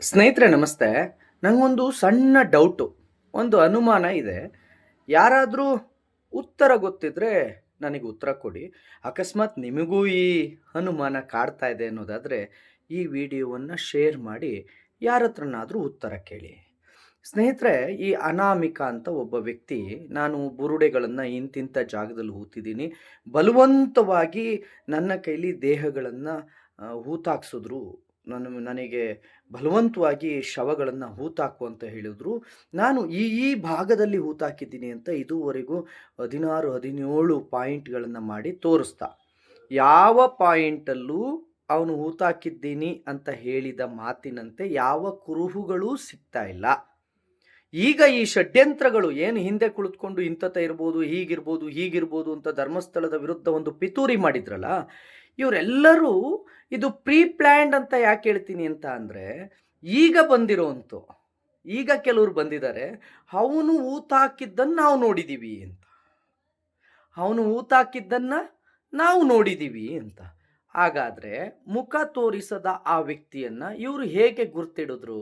ಸ್ನೇಹಿತರೆ ನಮಸ್ತೆ. ನನಗೊಂದು ಸಣ್ಣ ಡೌಟು, ಒಂದು ಅನುಮಾನ ಇದೆ. ಯಾರಾದರೂ ಉತ್ತರ ಗೊತ್ತಿದ್ರೆ ನನಗೆ ಉತ್ತರ ಕೊಡಿ. ಅಕಸ್ಮಾತ್ ನಿಮಗೂ ಈ ಅನುಮಾನ ಕಾಡ್ತಾ ಇದೆ ಅನ್ನೋದಾದರೆ ಈ ವಿಡಿಯೋವನ್ನು ಶೇರ್ ಮಾಡಿ ಯಾರ ಹತ್ರನಾದರೂ ಉತ್ತರ ಕೇಳಿ. ಸ್ನೇಹಿತರೆ, ಈ ಅನಾಮಿಕ ಅಂತ ಒಬ್ಬ ವ್ಯಕ್ತಿ, ನಾನು ಬುರುಡೆಗಳನ್ನು ಇಂತಿಂಥ ಜಾಗದಲ್ಲಿ ಹೂತಿದ್ದೀನಿ, ಬಲವಂತವಾಗಿ ನನ್ನ ಕೈಲಿ ದೇಹಗಳನ್ನು ಹೂತಾಕ್ಸಿದ್ರು. ನನಗೆ ಬಲವಂತವಾಗಿ ಶವಗಳನ್ನು ಹೂತಾಕು ಅಂತ ಹೇಳಿದ್ರು. ನಾನು ಈ ಭಾಗದಲ್ಲಿ ಹೂತಾಕಿದ್ದೀನಿ ಅಂತ ಇದುವರೆಗೂ 16, 17 ಪಾಯಿಂಟ್ಗಳನ್ನು ಮಾಡಿ ತೋರಿಸ್ದ. ಯಾವ ಪಾಯಿಂಟಲ್ಲೂ ಅವನು ಹೂತಾಕಿದ್ದೀನಿ ಅಂತ ಹೇಳಿದ ಮಾತಿನಂತೆ ಯಾವ ಕುರುಹುಗಳೂ ಸಿಗ್ತಾ ಇಲ್ಲ. ಈಗ ಈ ಷಡ್ಯಂತ್ರಗಳು ಏನು ಹಿಂದೆ ಕುಳಿತುಕೊಂಡು ಇಂಥತ ಇರ್ಬೋದು, ಹೀಗಿರ್ಬೋದು ಅಂತ ಧರ್ಮಸ್ಥಳದ ವಿರುದ್ಧ ಒಂದು ಪಿತೂರಿ ಮಾಡಿದ್ರಲ್ಲ, ಇವರೆಲ್ಲರೂ ಇದು ಪ್ರೀ ಪ್ಲ್ಯಾಂಡ್ ಅಂತ ಯಾಕೆ ಹೇಳ್ತೀನಿ ಅಂತ ಅಂದರೆ, ಈಗ ಬಂದಿರೋಂತು, ಈಗ ಕೆಲವರು ಬಂದಿದ್ದಾರೆ, ಅವನು ಊತಾಕಿದ್ದನ್ನು ನಾವು ನೋಡಿದ್ದೀವಿ ಅಂತ, ಅವನು ಊತಾಕಿದ್ದನ್ನು ನಾವು ನೋಡಿದ್ದೀವಿ ಅಂತ. ಹಾಗಾದರೆ ಮುಖ ತೋರಿಸದ ಆ ವ್ಯಕ್ತಿಯನ್ನು ಇವರು ಹೇಗೆ ಗುರ್ತಿಡಿದ್ರು?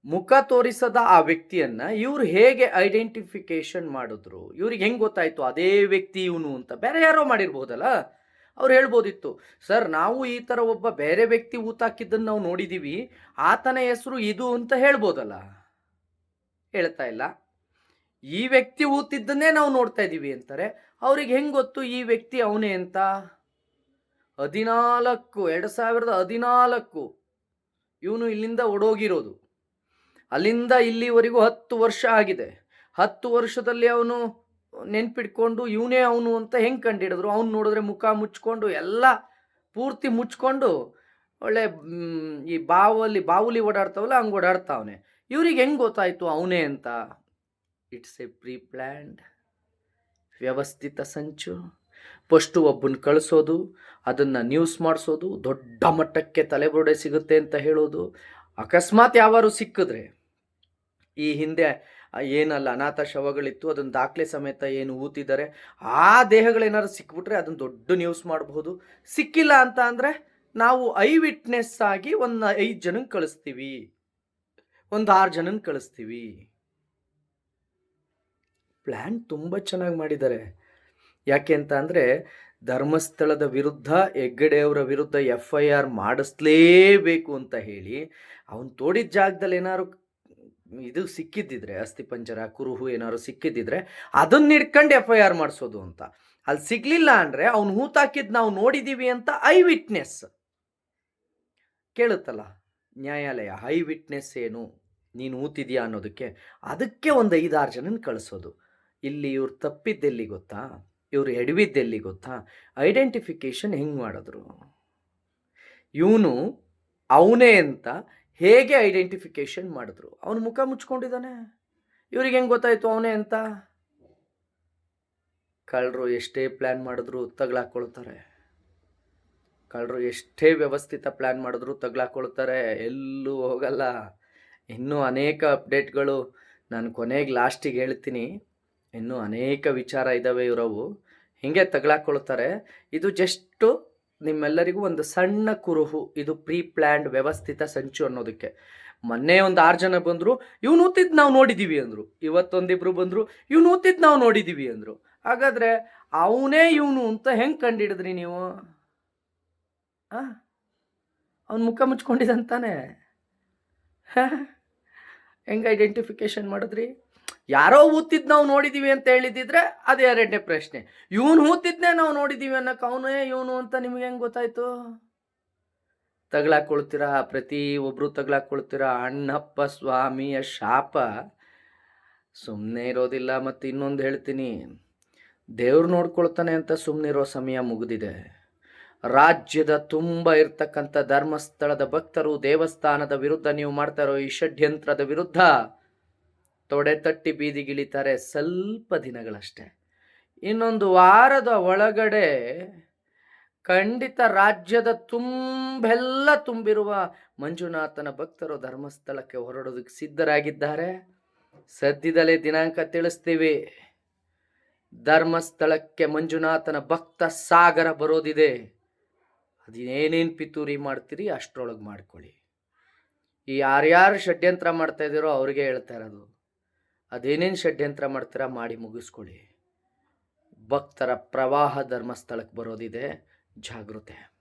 ಮುಖ ತೋರಿಸದ ಆ ವ್ಯಕ್ತಿಯನ್ನ ಇವ್ರು ಹೇಗೆ ಐಡೆಂಟಿಫಿಕೇಶನ್ ಮಾಡಿದ್ರು? ಇವ್ರಿಗೆ ಹೆಂಗೆ ಗೊತ್ತಾಯ್ತು ಅದೇ ವ್ಯಕ್ತಿ ಇವನು ಅಂತ? ಬೇರೆ ಯಾರೋ ಮಾಡಿರ್ಬೋದಲ್ಲ. ಅವ್ರು ಹೇಳ್ಬೋದಿತ್ತು, ಸರ್ ನಾವು ಈ ಥರ ಒಬ್ಬ ಬೇರೆ ವ್ಯಕ್ತಿ ಊತಾಕಿದ್ದನ್ನು ನಾವು ನೋಡಿದ್ದೀವಿ, ಆತನ ಹೆಸರು ಇದು ಅಂತ ಹೇಳ್ಬೋದಲ್ಲ. ಹೇಳ್ತಾ ಇಲ್ಲ. ಈ ವ್ಯಕ್ತಿ ಊತಿದ್ದನ್ನೇ ನಾವು ನೋಡ್ತಾ ಇದ್ದೀವಿ ಅಂತಾರೆ. ಅವ್ರಿಗೆ ಹೆಂಗೆ ಗೊತ್ತು ಈ ವ್ಯಕ್ತಿ ಅವನೇ ಅಂತ? 2014 ಇವನು ಇಲ್ಲಿಂದ ಓಡೋಗಿರೋದು. ಅಲ್ಲಿಂದ ಇಲ್ಲಿವರೆಗೂ 10 ವರ್ಷ ಆಗಿದೆ. 10 ವರ್ಷದಲ್ಲಿ ಅವನು ನೆನ್ಪಿಟ್ಕೊಂಡು ಇವನೇ ಅವನು ಅಂತ ಹೆಂಗೆ ಕಂಡಿಡಿದ್ರು? ಅವ್ನು ನೋಡಿದ್ರೆ ಮುಖ ಮುಚ್ಕೊಂಡು ಎಲ್ಲ ಪೂರ್ತಿ ಮುಚ್ಕೊಂಡು ಒಳ್ಳೆ ಈ ಬಾವುಲಿ ಓಡಾಡ್ತಾವಲ್ಲ ಹಂಗೆ ಓಡಾಡ್ತಾವನೆ. ಇವ್ರಿಗೆ ಹೆಂಗೆ ಗೊತ್ತಾಯ್ತು ಅವನೇ ಅಂತ? ಇಟ್ಸ್ ಎ ಪ್ರೀ ಪ್ಲ್ಯಾಂಡ್, ವ್ಯವಸ್ಥಿತ ಸಂಚು. ಫಸ್ಟು ಒಬ್ಬನ ಕಳಿಸೋದು, ಅದನ್ನು ನ್ಯೂಸ್ ಮಾಡಿಸೋದು, ದೊಡ್ಡ ಮಟ್ಟಕ್ಕೆ ತಲೆಬುರುಡೆ ಸಿಗುತ್ತೆ ಅಂತ ಹೇಳೋದು. ಅಕಸ್ಮಾತ್ ಯಾವಾರು ಸಿಕ್ಕಿದ್ರೆ, ಈ ಹಿಂದೆ ಏನಲ್ಲ ಅನಾಥ ಶವಗಳಿತ್ತು, ಅದನ್ನು ದಾಖಲೆ ಸಮೇತ ಏನು ಊತಿದ್ದಾರೆ, ಆ ದೇಹಗಳೇನಾದ್ರು ಸಿಕ್ಬಿಟ್ರೆ ಅದನ್ನು ದೊಡ್ಡ ನ್ಯೂಸ್ ಮಾಡಬಹುದು. ಸಿಕ್ಕಿಲ್ಲ ಅಂತ ಅಂದರೆ ನಾವು ಐ ವಿಟ್ನೆಸ್ ಆಗಿ ಒಂದು 5 ಜನಕ್ಕೆ ಕಳಿಸ್ತೀವಿ, ಒಂದು 6 ಜನಕ್ಕೆ ಕಳಿಸ್ತೀವಿ. ಪ್ಲ್ಯಾನ್ ತುಂಬ ಚೆನ್ನಾಗಿ ಮಾಡಿದ್ದಾರೆ. ಯಾಕೆ ಅಂತ ಅಂದರೆ, ಧರ್ಮಸ್ಥಳದ ವಿರುದ್ಧ ಹೆಗ್ಗಡೆಯವರ ವಿರುದ್ಧ FIR ಮಾಡಿಸ್ಲೇಬೇಕು ಅಂತ ಹೇಳಿ ಅವನು ತೋಡಿದ ಜಾಗದಲ್ಲಿ ಏನಾದ್ರು ಇದು ಸಿಕ್ಕಿದ್ದಿದ್ರೆ, ಅಸ್ಥಿಪಂಜರ ಕುರುಹು ಏನಾದ್ರು ಸಿಕ್ಕಿದ್ದಿದ್ರೆ ಅದನ್ನ ಹಿಡ್ಕೊಂಡು FIR ಮಾಡಿಸೋದು ಅಂತ. ಅಲ್ಲಿ ಸಿಗ್ಲಿಲ್ಲ ಅಂದರೆ ಅವ್ನು ಹೂತಾಕಿದ್ದು ನಾವು ನೋಡಿದ್ದೀವಿ ಅಂತ ಐ ವಿಟ್ನೆಸ್ ಕೇಳುತ್ತಲ್ಲ ನ್ಯಾಯಾಲಯ. ಐ ವಿಟ್ನೆಸ್ ಏನು, ನೀನು ಹೂತಿದ್ಯಾ ಅನ್ನೋದಕ್ಕೆ, ಅದಕ್ಕೆ ಒಂದು 5-6 ಜನನ ಕಳಿಸೋದು. ಇಲ್ಲಿ ಇವ್ರು ತಪ್ಪಿದ್ದೆಲ್ಲಿ ಗೊತ್ತಾ? ಇವರು ಎಡವಿದ್ದೆಲ್ಲಿ ಗೊತ್ತಾ? ಐಡೆಂಟಿಫಿಕೇಶನ್ ಹೆಂಗೆ ಮಾಡಿದ್ರು? ಇವನು ಅವನೇ ಅಂತ ಹೇಗೆ ಐಡೆಂಟಿಫಿಕೇಶನ್ ಮಾಡಿದ್ರು? ಅವನು ಮುಖ ಮುಚ್ಕೊಂಡಿದ್ದಾನೆ, ಇವ್ರಿಗೆ ಹೆಂಗೆ ಗೊತ್ತಾಯ್ತು ಅವನೇ ಅಂತ? ಕಳ್ಳರು ಎಷ್ಟೇ ಪ್ಲ್ಯಾನ್ ಮಾಡಿದ್ರು ತಗ್ಲಾಕೊಳ್ತಾರೆ. ಕಳ್ಳರು ಎಷ್ಟೇ ವ್ಯವಸ್ಥಿತ ಪ್ಲ್ಯಾನ್ ಮಾಡಿದ್ರು ತಗ್ಲಾಕೊಳ್ತಾರೆ, ಎಲ್ಲೂ ಹೋಗಲ್ಲ. ಇನ್ನೂ ಅನೇಕ ಅಪ್ಡೇಟ್ಗಳು ನಾನು ಕೊನೆಗೆ ಲಾಸ್ಟಿಗೆ ಹೇಳ್ತೀನಿ. ಇನ್ನೂ ಅನೇಕ ವಿಚಾರ ಇದ್ದಾವೆ ಇವರವು, ಹೀಗೆ ತಗ್ಲಾಕೊಳ್ತಾರೆ. ಇದು ಜಸ್ಟು ನಿಮ್ಮೆಲ್ಲರಿಗೂ ಒಂದು ಸಣ್ಣ ಕುರುಹು, ಇದು ಪ್ರೀ ಪ್ಲ್ಯಾಂಡ್ ವ್ಯವಸ್ಥಿತ ಸಂಚು ಅನ್ನೋದಕ್ಕೆ. ಮೊನ್ನೆ ಒಂದು 6 ಜನ ಬಂದರು, ಇವ್ನು ಊತಿದ್ದು ನಾವು ನೋಡಿದ್ದೀವಿ ಅಂದರು. ಇವತ್ತೊಂದಿಬ್ರು ಬಂದರು, ಇವ್ನು ಊತಿದ್ದು ನಾವು ನೋಡಿದ್ದೀವಿ ಅಂದರು. ಹಾಗಾದರೆ ಅವನೇ ಇವನು ಅಂತ ಹೆಂಗೆ ಕಂಡಿಡಿದ್ರಿ ನೀವು? ಅವನು ಮುಖ ಮುಚ್ಕೊಂಡಿದ್ದಂತಾನೆ, ಹೆಂಗೆ ಐಡೆಂಟಿಫಿಕೇಶನ್ ಮಾಡಿದ್ರಿ? ಯಾರೋ ಊತಿದ್ದು ನಾವು ನೋಡಿದ್ದೀವಿ ಅಂತ ಹೇಳಿದ್ದಿದ್ರೆ ಅದು ಎರಡನೇ ಪ್ರಶ್ನೆ. ಇವನು ಊತಿದ್ನೇ ನಾವು ನೋಡಿದ್ದೀವಿ ಅನ್ನೋಕೆ ಅವನೇ ಇವನು ಅಂತ ನಿಮ್ಗೆ ಹೆಂಗೆ ಗೊತ್ತಾಯ್ತು? ತಗ್ಲಾಕೊಳ್ತೀರಾ, ಪ್ರತಿ ಒಬ್ಬರು ತಗ್ಲಾಕೊಳ್ತೀರಾ. ಅಣ್ಣಪ್ಪ ಸ್ವಾಮಿಯ ಶಾಪ ಸುಮ್ಮನೆ ಇರೋದಿಲ್ಲ. ಮತ್ತು ಇನ್ನೊಂದು ಹೇಳ್ತೀನಿ, ದೇವ್ರು ನೋಡ್ಕೊಳ್ತಾನೆ ಅಂತ ಸುಮ್ಮನಿರೋ ಸಮಯ ಮುಗಿದಿದೆ. ರಾಜ್ಯದ ತುಂಬ ಇರ್ತಕ್ಕಂಥ ಧರ್ಮಸ್ಥಳದ ಭಕ್ತರು ದೇವಸ್ಥಾನದ ವಿರುದ್ಧ ನೀವು ಮಾಡ್ತಾ ಇರೋ ಈ ಷಡ್ಯಂತ್ರದ ವಿರುದ್ಧ ತೊಡೆ ತಟ್ಟಿ ಬೀದಿಗಿಳಿತಾರೆ. ಸ್ವಲ್ಪ ದಿನಗಳಷ್ಟೇ, ಇನ್ನೊಂದು ವಾರದ ಒಳಗಡೆ ಖಂಡಿತ ರಾಜ್ಯದ ತುಂಬೆಲ್ಲ ತುಂಬಿರುವ ಮಂಜುನಾಥನ ಭಕ್ತರು ಧರ್ಮಸ್ಥಳಕ್ಕೆ ಹೊರಡೋದಕ್ಕೆ ಸಿದ್ಧರಾಗಿದ್ದಾರೆ. ಸದ್ಯದಲ್ಲೇ ದಿನಾಂಕ ತಿಳಿಸ್ತೀವಿ. ಧರ್ಮಸ್ಥಳಕ್ಕೆ ಮಂಜುನಾಥನ ಭಕ್ತ ಸಾಗರ ಬರೋದಿದೆ. ಅದೇನೇನು ಪಿತೂರಿ ಮಾಡ್ತೀರಿ ಅಷ್ಟರೊಳಗೆ ಮಾಡ್ಕೊಳ್ಳಿ. ಈ ಯಾರ್ಯಾರು ಷಡ್ಯಂತ್ರ ಮಾಡ್ತಾ ಇದ್ದೀರೋ ಅವ್ರಿಗೆ ಹೇಳ್ತಾ ಇರೋದು, ಅದೇನೇನು ಷಡ್ಯಂತ್ರ ಮಾಡ್ತೀರಾ ಮಾಡಿ ಮುಗಿಸ್ಕೊಳ್ಳಿ. ಭಕ್ತರ ಪ್ರವಾಹ ಧರ್ಮಸ್ಥಳಕ್ಕೆ ಬರೋದಿದೆ, ಜಾಗೃತೆ.